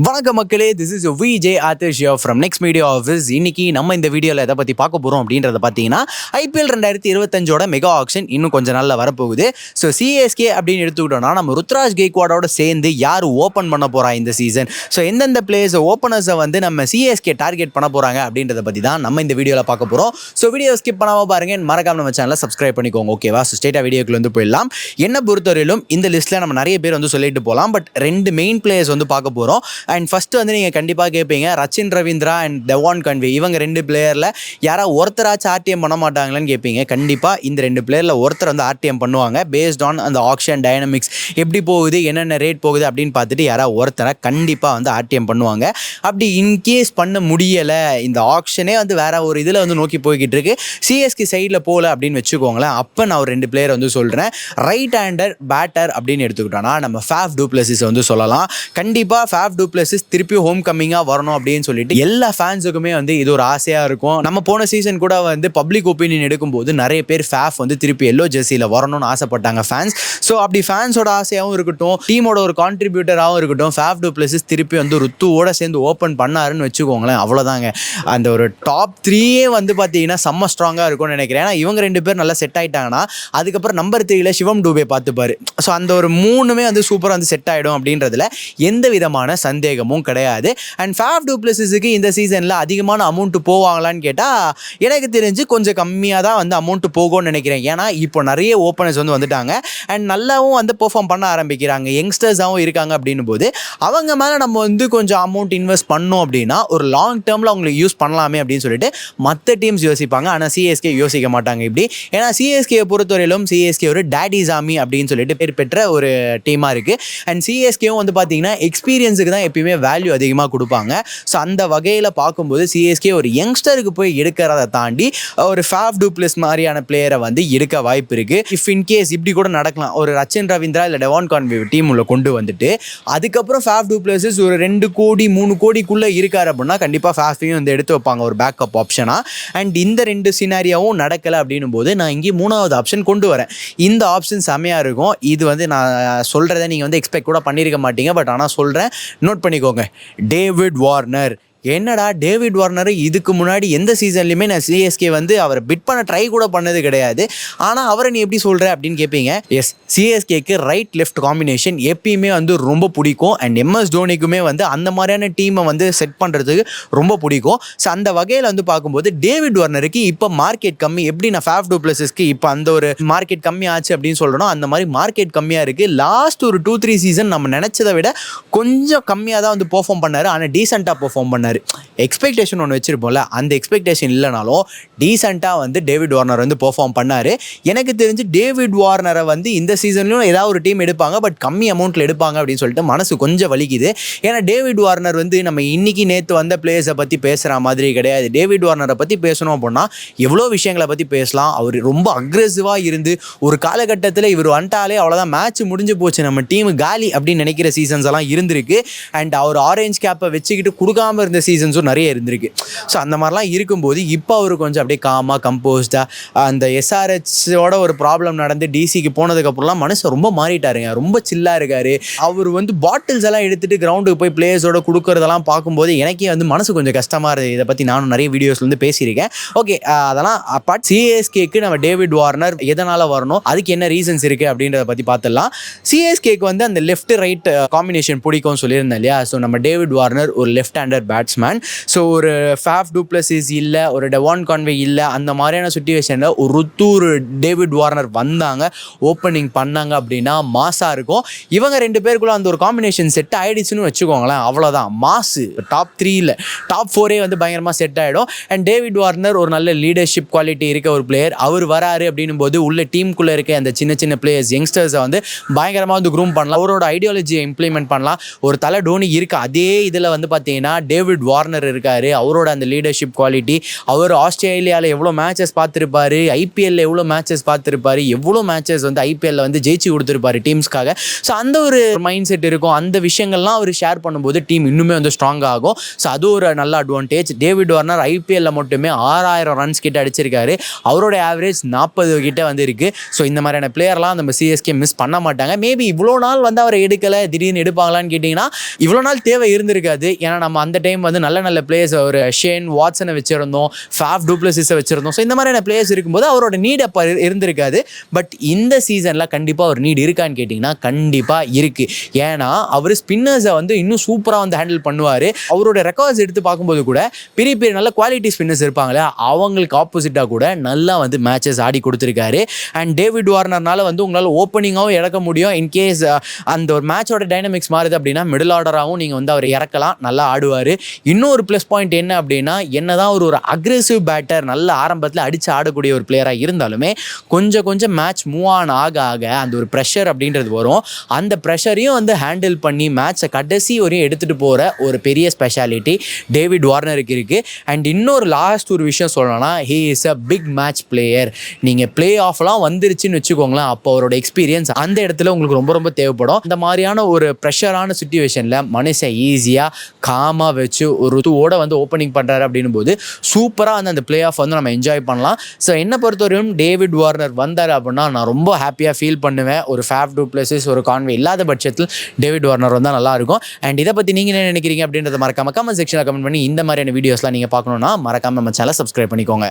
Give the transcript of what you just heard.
வணக்கம் மக்களே, this is VJ Adhish from next media office. இன்னைக்கு நம்ம இந்த வீடியோவில் எதை பற்றி பார்க்க போகிறோம் அப்படின்றத பார்த்தீங்கன்னா, ஐபிஎல் 2025 மெகா ஆக்ஷன் இன்னும் கொஞ்சம் நாளில் வரப்போகுது. ஸோ சிஎஸ்கே அப்படின்னு எடுத்துக்கிட்டோம்னா, நம்ம ருத்ராஜ் கெய்க்வாடோட சேர்ந்து யார் ஓப்பன் பண்ண போகிறா இந்த சீசன், ஸோ எந்தெந்த பிளேயர்ஸ் ஓப்பனர்ஸை வந்து நம்ம சிஎஸ்கே டார்கெட் பண்ண போகிறாங்க அப்படின்றத பற்றி தான் நம்ம இந்த வீடியோவில் பார்க்க போகிறோம். ஸோ வீடியோ ஸ்கிப் பண்ணாமல் பாருங்கள், மறக்காம நம்ம சேனலை சப்ஸ்கிரைப் பண்ணிக்கோங்க. ஓகேவா? ஸோ ஸ்ட்ரெயிட்டாக வீடியோக்குள்ள வந்து போயிடலாம். என்ன பொறுத்தவரையிலும் இந்த லிஸ்ட்டில் நம்ம நிறைய பேர் வந்து சொல்லிட்டு போகலாம், பட் ரெண்டு மெயின் பிளேயர்ஸ் வந்து பார்க்க போகிறோம். அண்ட் ஃபஸ்ட்டு வந்து நீங்கள் கண்டிப்பாக கேட்பீங்க, Rachin Ravindra and Devon convey, இவங்க ரெண்டு பிளேயரில் யாராவது ஒருத்தராச்சும் ஆர்டிஎம் பண்ண மாட்டாங்களான்னு கேட்பீங்க. கண்டிப்பாக இந்த ரெண்டு பிளேயரில் ஒருத்தர் வந்து ஆர்டிஎம் பண்ணுவாங்க. பேஸ்ட் ஆன் அந்த ஆக்ஷன் டைனமிக்ஸ் எப்படி போகுது, என்னென்ன ரேட் போகுது அப்படின்னு பார்த்துட்டு யாராவது ஒருத்தரை கண்டிப்பாக வந்து ஆர்டிஎம் பண்ணுவாங்க. அப்படி இன்கேஸ் பண்ண முடியலை, இந்த ஆக்ஷனே வந்து வேற ஒரு இதில் வந்து நோக்கி போய்கிட்டு இருக்கு, சிஎஸ்கே சைடில் போகல அப்படின்னு வச்சுக்கோங்களேன், அப்போ நான் ஒரு ரெண்டு பிளேயர் வந்து சொல்கிறேன். ரைட் ஹேண்டர் பேட்டர் அப்படின்னு எடுத்துக்கிட்டோன்னா நம்ம ஃபேஃப் டு பிளஸிஸ் வந்து சொல்லலாம். கண்டிப்பாக ஃபேஃப் டு பிளஸிஸ் திருப்பி ஹோம் கம்மிங்காக வரணும் அப்படின்னு சொல்லிட்டு எல்லா ஃபேன்ஸுக்குமே வந்து இது ஒரு ஆசையாக இருக்கும். நம்ம போன சீசன் கூட வந்து பப்ளிக் ஒப்பீனியன் எடுக்கும்போது நிறைய பேர் ஃபேஃப் வந்து திருப்பி எல்லோ ஜெர்சியில் வரணும்னு ஆசைப்பட்டாங்க ஃபேன்ஸ். ஸோ அப்படி ஃபேன்ஸோட ஆசையாகவும் இருக்கட்டும், டீமோட ஒரு கான்ட்ரிபியூட்டராகவும் இருக்கட்டும், ஃபேஃப் டு பிளஸிஸ் திருப்பி வந்து ருத்துவோட சேர்ந்து ஓப்பன் பண்ணாருன்னு வச்சுக்கோங்களேன், அவ்வளோதாங்க. அந்த ஒரு டாப் 3 வந்து பார்த்தீங்கன்னா செம்ம ஸ்ட்ராங்காக இருக்கும்னு நினைக்கிறேன். ஏன்னா இவங்க ரெண்டு பேர் நல்லா செட் ஆகிட்டாங்கன்னா அதுக்கப்புறம் நம்பர் 3 சிவம் டூபே பார்த்துப்பாரு. ஸோ அந்த ஒரு 3மே வந்து சூப்பராக வந்து செட் ஆகிடும் அப்படின்றதுல எந்த விதமான சந்தேகமும் கிடையாது. அண்ட் ஃபேஃப் டு பிளஸிஸுக்கு இந்த சீசனில் அதிகமான அமௌண்ட்டு போவாங்களான்னு கேட்டால் எனக்கு தெரிஞ்சு கொஞ்சம் கம்மியாக தான் வந்து அமௌண்ட்டு போகும்னு நினைக்கிறேன். ஏன்னா இப்போ நிறைய ஓப்பனர்ஸ் வந்து வந்துட்டாங்க அண்ட் நல்லாவும் வந்து பெர்ஃபார்ம் பண்ண ஆரம்பிக்கிறாங்க, யங்ஸ்டர்ஸாகவும் இருக்காங்க. அப்படின்னும் போது அவங்க மேலே நம்ம வந்து கொஞ்சம் அமௌண்ட் இன்வெஸ்ட் பண்ணோம் அப்படின்னா ஒரு லாங் டேர்மில் அவங்களுக்கு யூஸ் பண்ணலாமே அப்படின்னு சொல்லிட்டு மற்ற டீம்ஸ் யோசிப்பாங்க. ஆனால் சிஎஸ்கே யோசிக்க மாட்டாங்க இப்படி. ஏன்னா சிஎஸ்கே பொறுத்தவரையிலும் சிஎஸ்கே ஒரு டேடி சாமி அப்படின்னு சொல்லிட்டு பேர் பெற்ற ஒரு டீமாக இருக்குது. அண்ட் சிஎஸ்கேவும் வந்து பார்த்தீங்கன்னா எக்ஸ்பீரியன்ஸுக்கு தான் எப்பயுமே வேல்யூ அதிகமாக கொடுப்பாங்க. ஸோ அந்த வகையில் பார்க்கும்போது சிஎஸ்கே ஒரு யங்ஸ்டருக்கு போய் எடுக்கிறத தாண்டி ஒரு ஃபேஃப் டு பிளஸ் மாதிரியான பிளேயரை வந்து எடுக்க வாய்ப்பு இருக்குது. இஃப் இன்கேஸ் இப்படி கூட நடக்கலாம், ஒரு ரச்சின் ரவீந்திரா இல்லை டெவான் கான்வே டீம் உள்ள கொண்டு வந்துட்டு அதுக்கப்புறம் ஃபேஃப் டு பிளஸஸ் ஒரு 2 கோடி 3 கோடிக்குள்ளே இருக்கார் அப்படின்னா கண்டிப்பாக ஃபேஃபையும் வந்து எடுத்து வைப்பாங்க ஒரு பேக்கப் ஆப்ஷனாக. அண்ட் இந்த 2 சினாரியாவும் நடக்கலை அப்படின்னும் போது நான் இங்கே 3வது ஆப்ஷன் கொண்டு வரேன். இந்த ஆப்ஷன் செம்மையாக இருக்கும். இது வந்து நான் சொல்கிறத நீங்கள் வந்து எக்ஸ்பெக்ட் கூட பண்ணியிருக்க மாட்டீங்க, பட் ஆனால் சொல்கிறேன், நோட் பண்ணிக்கோங்க. David Warner. என்னடா டேவிட் வார்னர், இதுக்கு முன்னாடி எந்த சீசன்லையுமே நான் சிஎஸ்கே வந்து அவரை பிட் பண்ண ட்ரை கூட பண்ணது கிடையாது, ஆனால் அவரை நீ எப்படி சொல்கிற அப்படின்னு கேட்பீங்க. எஸ், சிஎஸ்கேக்கு ரைட் லெஃப்ட் காம்பினேஷன் எப்பயுமே வந்து ரொம்ப பிடிக்கும். அண்ட் எம்எஸ் தோனிக்குமே வந்து அந்த மாதிரியான டீமை வந்து செட் பண்ணுறதுக்கு ரொம்ப பிடிக்கும். ஸோ அந்த வகையில் வந்து பார்க்கும்போது டேவிட் வார்னருக்கு இப்போ மார்க்கெட் கம்மி. எப்படி நான் ஃபேஃப் டு பிளஸஸ்க்கு இப்போ அந்த ஒரு மார்க்கெட் கம்மி ஆச்சு அப்படின்னு சொல்கிறோம், அந்த மாதிரி மார்க்கெட் கம்மியாக இருக்குது. லாஸ்ட் ஒரு 2-3 சீசன் நம்ம நினச்சதை விட கொஞ்சம் கம்மியாக தான் வந்து பெர்ஃபார்ம் பண்ணார், ஆனால் டீசெண்டாக பெர்ஃபார்ம் பண்ணார். எக்ஸ்பெக்டேஷன் ஒன்று வச்சிருப்போம்ல, அந்த எக்ஸ்பெக்டேஷன் இல்லைனாலும் டீசெண்டாக வந்து டேவிட் வார்னர் வந்து பெர்ஃபார்ம் பண்ணார். எனக்கு தெரிஞ்சு டேவிட் வார்னரை வந்து இந்த சீசன்லையும் ஏதாவது ஒரு டீம் எடுப்பாங்க, பட் கம்மி அமௌண்ட்டில் எடுப்பாங்க அப்படின்னு சொல்லிட்டு மனசு கொஞ்சம் வலிக்குது. ஏன்னா டேவிட் வார்னர் வந்து நம்ம இன்னைக்கு நேற்று வந்த பிளேயர்ஸை பற்றி பேசுகிற மாதிரி கிடையாது. டேவிட் வார்னரை பற்றி பேசணும் அப்படின்னா எவ்வளோ விஷயங்களை பற்றி பேசலாம். அவர் ரொம்ப அக்ரெசிவாக இருந்து ஒரு காலகட்டத்தில் இவர் வந்துட்டாலே அவ்வளோதான், மேட்ச் முடிஞ்சு போச்சு, நம்ம டீம் காலி அப்படின்னு நினைக்கிற சீசன்ஸ் எல்லாம் இருந்திருக்கு. அண்ட் அவர் ஆரஞ்ச் கேப்பை வச்சுக்கிட்டு கொடுக்காம இருந்த சீசன்ஸும் நிறைய இருந்திருக்கு. ஸோ அந்த மாதிரிலாம் இருக்கும்போது இப்போ அவர் கொஞ்சம் அப்படியே காமாக கம்போஸ்டாக, அந்த எஸ்ஆர்ஹெச்சோட ஒரு ப்ராப்ளம் நடந்து டிசிக்கு போனதுக்கப்புறம்லாம் மனுஷன் ரொம்ப மாறிட்டாருங்க, ரொம்ப சில்லாக இருக்கார். அவர் வந்து பாட்டில்ஸ் எல்லாம் எடுத்துகிட்டு கிரவுண்டுக்கு போய் பிளேயர்ஸோட கொடுக்குறதெல்லாம் பார்க்கும்போது எனக்கே வந்து மனசு கொஞ்சம் கஷ்டமாக இருக்குது. இதை பற்றி நானும் நிறைய வீடியோஸ்ல வந்து பேசியிருக்கேன். ஓகே, அதெல்லாம் அப்பார்ட், சிஎஸ்கேக்கு நம்ம டேவிட் வார்னர் எதனால் வரணும், அதுக்கு என்ன ரீசன்ஸ் இருக்குது அப்படின்றத பற்றி பார்த்துடலாம். சிஎஸ்கேக்கு வந்து அந்த லெஃப்ட் ரைட் காம்பினேஷன் பிடிக்கும்னு சொல்லியிருந்தேன் இல்லையா. ஸோ நம்ம டேவிட் வார்னர் ஒரு லெஃப்ட் ஹேண்டர் பேட்ஸ்மேன். ஸோ ஒரு ஃபேஃப் டு பிளஸிஸ் இல்லை, ஒரு டெவான் கான்வே இல்லை, அந்த மாதிரியான சுச்சுவேஷனில் ஒரு டேவிட் வார்னர் வந்தாங்க, ஓப்பனிங் பண்ணாங்க அப்படின்னா மாஸாக இருக்கும். இவங்க 2 பேருக்குள்ள அந்த ஒரு காம்பினேஷன் செட் ஆகிடுச்சுன்னு வச்சுக்கோங்களேன், அவ்வளோதான் மாசு. டாப் 3 டாப் 4 வந்து பயங்கரமாக செட் ஆகிடும். அண்ட் டேவிட் வார்னர் ஒரு நல்ல லீடர்ஷிப் குவாலிட்டி இருக்க ஒரு பிளேயர். அவர் வராரு அப்படின்னும் போது உள்ள டீமுக்குள்ளே இருக்க அந்த சின்ன சின்ன பிளேயர்ஸ் யங்ஸ்டர்ஸை வந்து பயங்கரமாக வந்து க்ரூம் பண்ணலாம், அவரோட ஐடியாலஜியை இம்ப்ளிமெண்ட் பண்ணலாம். ஒரு தலை டோனி இருக்குது, அதே இதில் வந்து பார்த்தீங்கன்னா டேவிட் டேவிட் வார்னர் இருக்காரு, அவரோட அந்த லீடர்ஷிப் குவாலிட்டி, அவர் ஆஸ்திரேலியாவில் எவ்வளோ மேட்சஸ் பார்த்துருப்பாரு, ஐபிஎல்ல எவ்வளோ மேட்சஸ் பார்த்துருப்பாரு, எவ்வளோ மேட்சஸ் வந்து ஐபிஎல்ல வந்து ஜெயிச்சு கொடுத்துருப்பாரு டீம்ஸ்க்காக. ஸோ அந்த ஒரு மைண்ட் செட் இருக்கும். அந்த விஷயங்கள்லாம் அவர் ஷேர் பண்ணும்போது டீம் இன்னுமே வந்து ஸ்ட்ராங் ஆகும். ஸோ அது ஒரு நல்ல அட்வான்டேஜ். டேவிட் வார்னர் ஐபிஎல்ல மட்டுமே 6000 ரன்ஸ் கிட்ட அடிச்சிருக்காரு. அவரோட ஆவரேஜ் 40 கிட்ட வந்து இருக்கு. ஸோ இந்த மாதிரியான பிளேயர்லாம் நம்ம சிஎஸ்கே மிஸ் பண்ண மாட்டாங்க. மேபி இவ்வளோ நாள் வந்து அவரை எடுக்கலை, திடீர்னு எடுப்பாங்களான்னு கேட்டிங்கன்னா இவ்வளோ நாள் தேவை இருந்திருக்காது. ஏன்னா நம்ம அந்த டைம் வந்து நல்ல நல்ல பிளேயர்ஸ், ஒரு ஷேன் வாட்சனை வச்சிருந்தோம், ஃபாஃப் டூப்ளசிஸை வச்சிருந்தோம். ஸோ இந்த மாதிரியான பிளேயர்ஸ் இருக்கும்போது அவரோட நீட் அப்போ இருந்திருக்காது. பட் இந்த சீசனில் கண்டிப்பாக ஒரு நீட் இருக்கான்னு கேட்டிங்கன்னா கண்டிப்பாக இருக்குது. ஏன்னா அவர் ஸ்பின்னர்ஸை வந்து இன்னும் சூப்பராக வந்து ஹேண்டில் பண்ணுவார். அவரோட ரெக்கார்ட்ஸ் எடுத்து பார்க்கும்போது கூட பெரிய பெரிய நல்ல குவாலிட்டி ஸ்பின்னர்ஸ் இருப்பாங்களே, அவங்களுக்கு ஆப்போசிட்டாக கூட நல்லா வந்து மேட்சஸ் ஆடி கொடுத்துருக்காரு. அண்ட் டேவிட் வார்னர்னால வந்து உங்களால் ஓப்பனிங்காகவும் இறக்க முடியும். இன்கேஸ் அந்த ஒரு மேட்சோட டைனமிக்ஸ் மாறுது அப்படின்னா மிடில் ஆர்டராகவும் நீங்கள் வந்து அவர் இறக்கலாம், நல்லா ஆடுவார். இன்னொரு ப்ளஸ் பாயிண்ட் என்ன அப்படின்னா, என்னதான் ஒரு அக்ரெசிவ் பேட்டர், நல்ல ஆரம்பத்தில் அடித்து ஆடக்கூடிய ஒரு பிளேயராக இருந்தாலுமே கொஞ்சம் கொஞ்சம் மேட்ச் மூவ் ஆன் ஆக ஆக அந்த ஒரு ப்ரெஷர் அப்படின்றது வரும். அந்த ப்ரெஷரையும் வந்து ஹேண்டில் பண்ணி மேட்சை கடைசி வரையும் எடுத்துகிட்டு போகிற ஒரு பெரிய ஸ்பெஷாலிட்டி டேவிட் வார்னருக்கு இருக்குது. அண்ட் இன்னொரு லாஸ்ட் ஒரு விஷயம் சொல்லணும்னா, he is a big match player. நீங்கள் பிளே ஆஃப்லாம் வந்துருச்சுன்னு வச்சுக்கோங்களேன், அப்போ அவரோட எக்ஸ்பீரியன்ஸ் அந்த இடத்துல உங்களுக்கு ரொம்ப ரொம்ப தேவைப்படும். இந்த மாதிரியான ஒரு ப்ரெஷரான சுச்சுவேஷனில் மனுஷன் ஈஸியாக காமாக வச்சு ஒரு ருத்துவோட வந்து ஓப்பனிங் பண்ணுறாரு அப்படின்னும் போது சூப்பராக வந்து அந்த பிளே ஆஃப் வந்து நம்ம என்ஜாய் பண்ணலாம். ஸோ என்னை பொறுத்தவரையும் டேவிட் வார்னர் வந்தார் அப்படின்னா நான் ரொம்ப ஹாப்பியாக ஃபீல் பண்ணுவேன். ஒரு ஃபாஃப் டூப்ளசிஸ், ஒரு கான்வே இல்லாத பட்சத்தில் டேவிட் வார்னர் வந்தால் நல்லாயிருக்கும். அண்ட் இதை பற்றி நீங்கள் என்ன நினைக்கிறீங்க அப்படின்றத மறக்காம கமெண்ட் செக்ஷனில் கமெண்ட் பண்ணி இந்த மாதிரியான வீடியோஸ்லாம் நீங்கள் பார்க்கணுன்னா மறக்காம நம்ம சேனலை சப்ஸ்கிரைப் பண்ணிக்கோங்க.